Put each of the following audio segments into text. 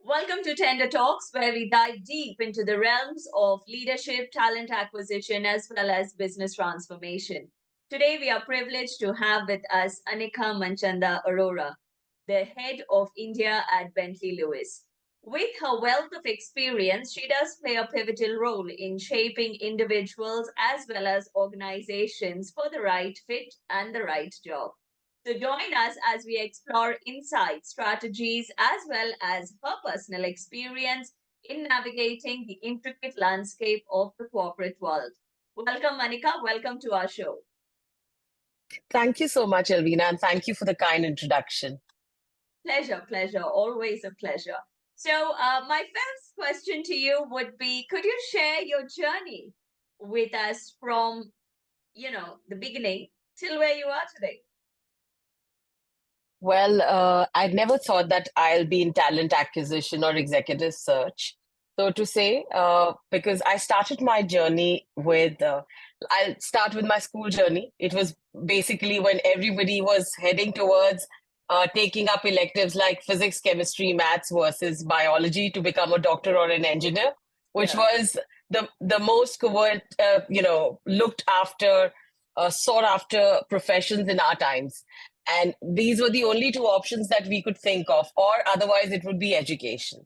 Welcome to Tender Talks, where we dive deep into the realms of leadership, talent acquisition, as well as business transformation. Today, we are privileged to have with us Anika Manchanda Arora, the head of India at Bentley Lewis. With her wealth of experience, she does play a pivotal role in shaping individuals as well as organizations for the right fit and the right job. So join us as we explore insights, strategies, as well as her personal experience in navigating the intricate landscape of the corporate world. Welcome, Monica. Welcome to our show. Thank you so much, Elvina, and thank you for the kind introduction. Pleasure. Always a pleasure. So, my first question to you would be, could you share your journey with us from, the beginning till where you are today? Well, I'd never thought that I'll be in talent acquisition or executive search. So to say, because I started my journey I'll start with my school journey. It was basically when everybody was heading towards taking up electives like physics, chemistry, maths versus biology to become a doctor or an engineer, which was the most covert, looked after, sought after professions in our times. And these were the only two options that we could think of, or otherwise it would be education.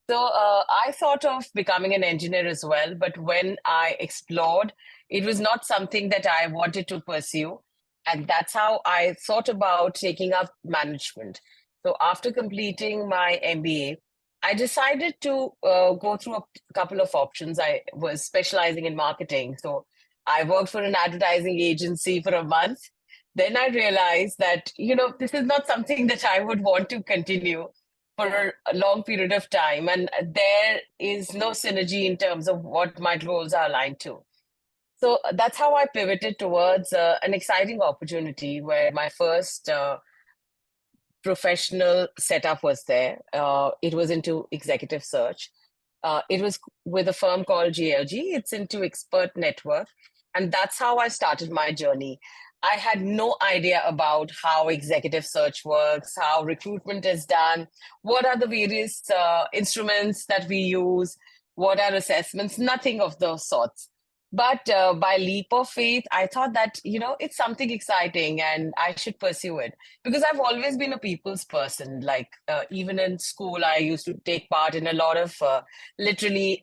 So I thought of becoming an engineer as well, but when I explored, it was not something that I wanted to pursue. And that's how I thought about taking up management. So after completing my MBA, I decided to go through a couple of options. I was specializing in marketing. So I worked for an advertising agency for a month. Then I realized that, this is not something that I would want to continue for a long period of time. And there is no synergy in terms of what my goals are aligned to. So that's how I pivoted towards an exciting opportunity where my first professional setup was there. It was into executive search. It was with a firm called GLG. It's into expert network. And that's how I started my journey. I had no idea about how executive search works, how recruitment is done, what are the various instruments that we use, what are assessments, nothing of those sorts. But by leap of faith, I thought that, it's something exciting and I should pursue it because I've always been a people's person. Like even in school, I used to take part in a lot of literary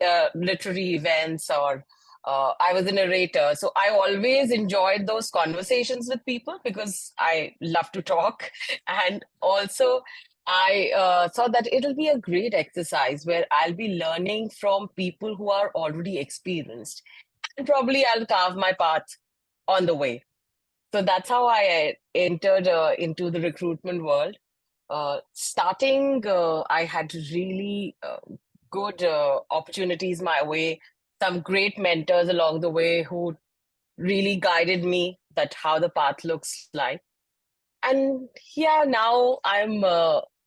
events or I was a narrator. So I always enjoyed those conversations with people because I love to talk. And also, I thought that it'll be a great exercise where I'll be learning from people who are already experienced. And probably I'll carve my path on the way. So that's how I entered into the recruitment world. Starting, I had really good opportunities my way, some great mentors along the way who really guided me that how the path looks like. And yeah, now I'm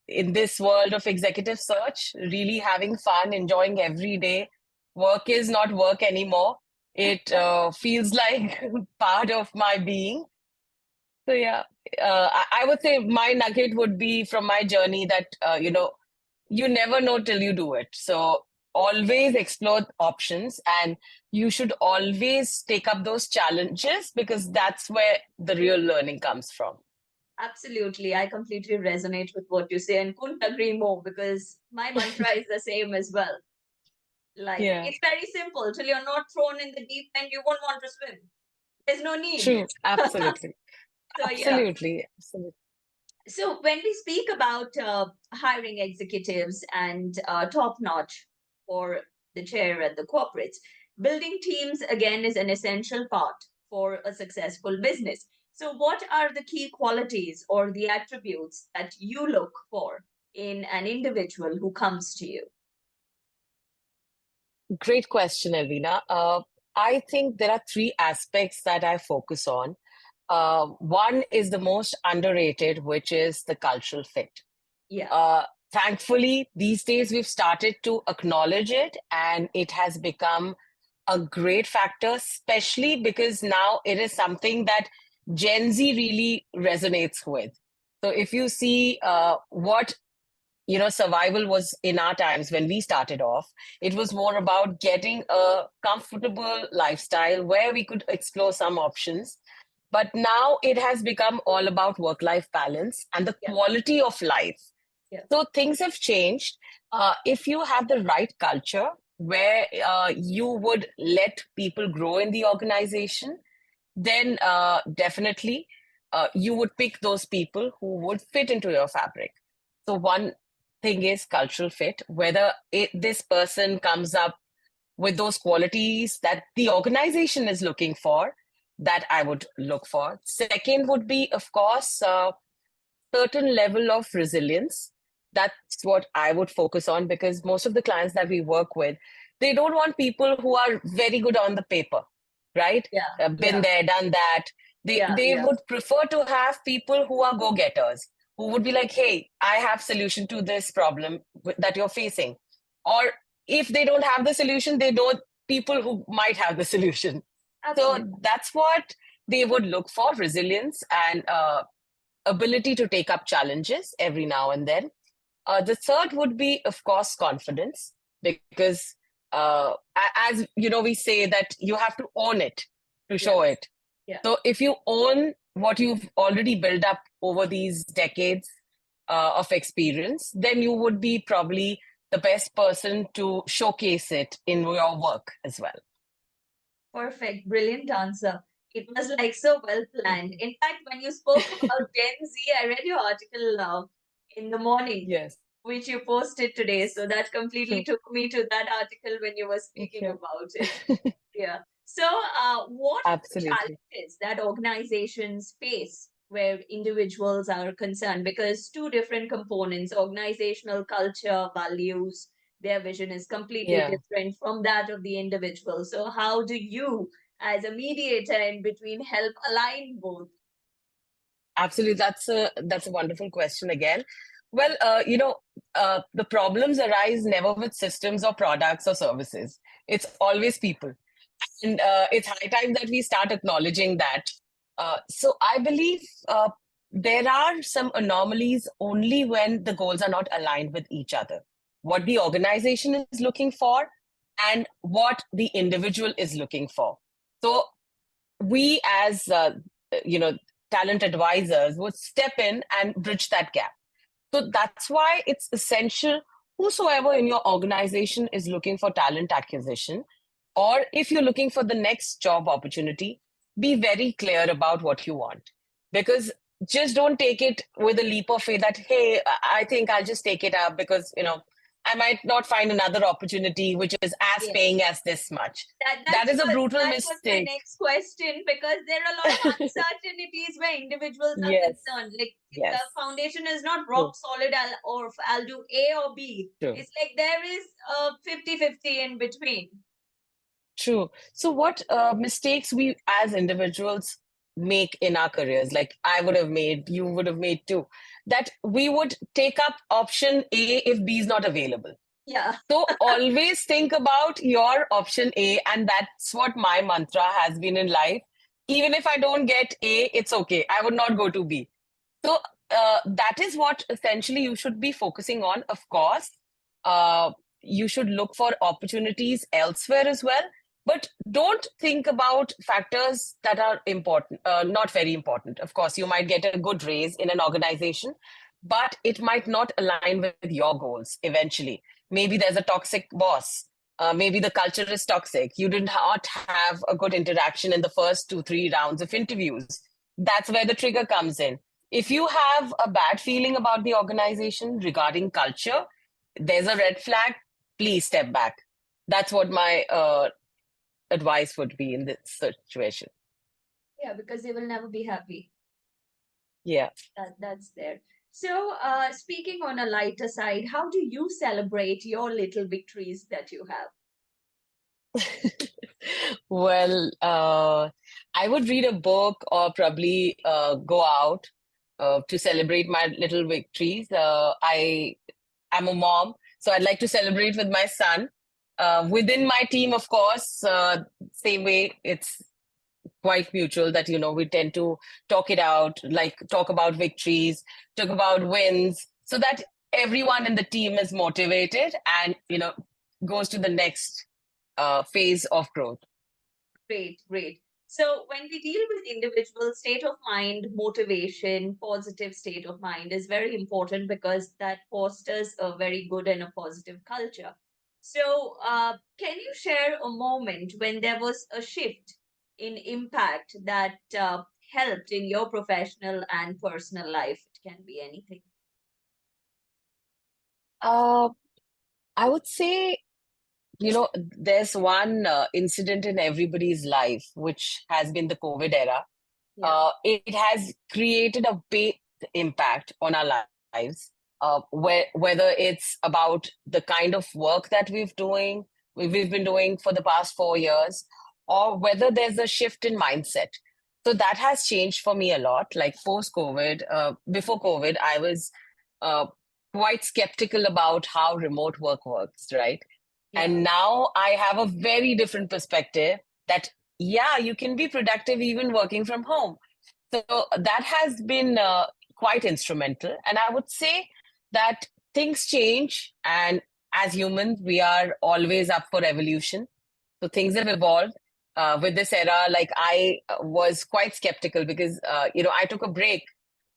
in this world of executive search, really having fun, enjoying every day. Work is not work anymore. It feels like part of my being. So yeah, I would say my nugget would be from my journey that, you never know till you do it. So always explore options and you should always take up those challenges because that's where the real learning comes from. Absolutely. I completely resonate with what you say and couldn't agree more because my mantra is the same as well. Like, Yeah, it's very simple. Till you're not thrown in the deep end, you won't want to swim. There's no need. true. Absolutely. So, yeah. Absolutely. So, when we speak about hiring executives and top notch for the chair at the corporates, building teams again is an essential part for a successful business. So, what are the key qualities or the attributes that you look for in an individual who comes to you? Great question, Elvina. I think there are three aspects that I focus on. One is the most underrated, which is the cultural fit. Yeah. Thankfully, these days we've started to acknowledge it, and it has become a great factor, especially because now it is something that Gen Z really resonates with. So if you see what survival was in our times when we started off, it was more about getting a comfortable lifestyle where we could explore some options. But now it has become all about work-life balance and the Yeah. quality of life. Yeah. So things have changed. If you have the right culture where you would let people grow in the organization, then definitely you would pick those people who would fit into your fabric. So one thing is cultural fit, whether this person comes up with those qualities that the organization is looking for, that I would look for. Second would be, of course, certain level of resilience. That's what I would focus on, because most of the clients that we work with, they don't want people who are very good on the paper, right? Yeah. Been there, done that. They Yeah. would prefer to have people who are go-getters, who would be like, hey, I have solution to this problem that you're facing. Or if they don't have the solution, they know people who might have the solution. So Absolutely. that's what they would look for: resilience and ability to take up challenges every now and then. The third would be, of course, confidence, because as you know, we say that you have to own it to Yeah. show it. Yeah. So if you own what you've already built up over these decades of experience, then you would be probably the best person to showcase it in your work as well. Perfect. Brilliant answer. It was like so well planned. In fact, when you spoke about Gen Z, I read your article in the morning, Yes, which you posted today. So that completely true. took me to that article when you were speaking Okay. about it. Yeah. So, what are the Absolutely. challenges that organizations face where individuals are concerned? Because two different components, organizational culture, values, their vision is completely Yeah. different from that of the individual. So, how do you, as a mediator in between, help align both? Absolutely, that's a wonderful question again. Well, the problems arise never with systems or products or services. It's always people, and it's high time that we start acknowledging that. So I believe there are some anomalies only when the goals are not aligned with each other. What the organization is looking for, and what the individual is looking for. So we as you know talent advisors would step in and bridge that gap. So that's why it's essential, whosoever in your organization is looking for talent acquisition, or if you're looking for the next job opportunity, be very clear about what you want. Because just don't take it with a leap of faith that, hey, I think I'll just take it up because I might not find another opportunity which is as Yes. paying as this much. That That that's is a what brutal that was my mistake. next question, because there are a lot of uncertainties where individuals are Yes, concerned. Like if the yes, foundation is not rock true, solid, I'll do A or B. true. It's like there is a 50-50 in between. True. So, what mistakes we as individuals make in our careers, like I would have made, you would have made too, that we would take up option A if B is not available. Yeah. So, always think about your option A, and that's what my mantra has been in life. Even if I don't get A, it's okay. I would not go to B. So that is what essentially you should be focusing on. Of course, uh, you should look for opportunities elsewhere as well, but don't think about factors that are important, not very important. Of course, you might get a good raise in an organization, but it might not align with your goals eventually. Maybe there's a toxic boss. Maybe the culture is toxic. You did not have a good interaction in the first 2, 3 rounds of interviews. That's where the trigger comes in. If you have a bad feeling about the organization regarding culture, there's a red flag, please step back. That's what my advice would be in this situation. Yeah, because they will never be happy. Yeah. That's there. So, speaking on a lighter side, how do you celebrate your little victories that you have? Well, I would read a book or probably go out to celebrate my little victories. I'm a mom, so I'd like to celebrate with my son. Within my team, of course, same way, it's quite mutual that, we tend to talk it out, like talk about victories, talk about wins, so that everyone in the team is motivated and, goes to the next phase of growth. Great, great. So when we deal with individual state of mind, motivation, positive state of mind is very important because that fosters a very good and a positive culture. So, can you share a moment when there was a shift in impact that helped in your professional and personal life? It can be anything. Uh, I would say, there's one incident in everybody's life, which has been the COVID era. Yeah, It has created a big impact on our lives. Whether it's about the kind of work that we've been doing for the past 4 years, or whether there's a shift in mindset. So that has changed for me a lot. Like post COVID, before COVID, I was uh, quite skeptical about how remote work works, right? yeah, And now I have a very different perspective that, yeah, you can be productive even working from home. So that has been quite instrumental. And I would say that things change. And as humans, we are always up for evolution. So things have evolved with this era. Like I was quite skeptical because, I took a break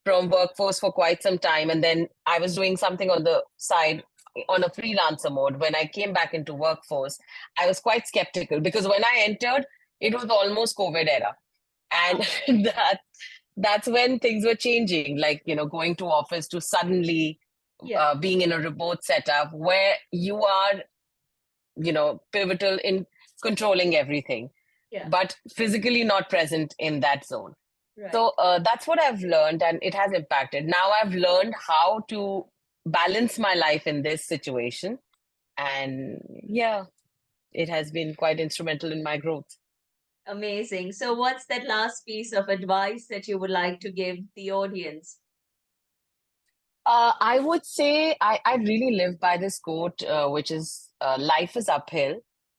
from workforce for quite some time. And then I was doing something on the side on a freelancer mode. When I came back into workforce, I was quite skeptical because when I entered, it was almost COVID era. And that's when things were changing, like, going to office to suddenly yeah, being in a remote setup where you are, pivotal in controlling everything, yeah, but physically not present in that zone. right. So that's what I've learned, and it has impacted. Now I've learned how to balance my life in this situation. And yeah, it has been quite instrumental in my growth. Amazing. So, what's that last piece of advice that you would like to give the audience? I would say I really live by this quote, which is life is uphill,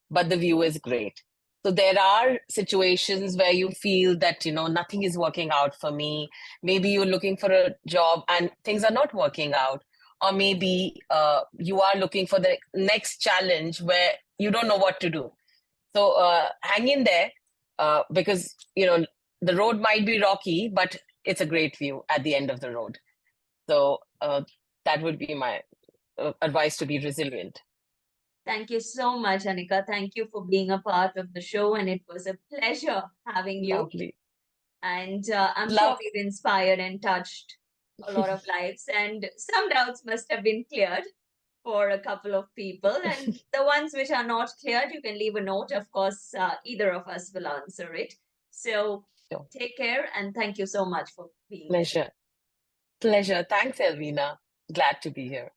but the view is great. So there are situations where you feel that, nothing is working out for me. Maybe you're looking for a job and things are not working out. Or maybe you are looking for the next challenge where you don't know what to do. So hang in there because, the road might be rocky, but it's a great view at the end of the road. So that would be my advice, to be resilient. Thank you so much, Anika. Thank you for being a part of the show, and it was a pleasure having you. Lovely. And I'm sure Love. we've inspired and touched a lot of lives, and some doubts must have been cleared for a couple of people. And the ones which are not cleared, you can leave a note. Of course, either of us will answer it. So Sure. take care, and thank you so much for being here. Pleasure. Pleasure. Thanks, Elvina. Glad to be here.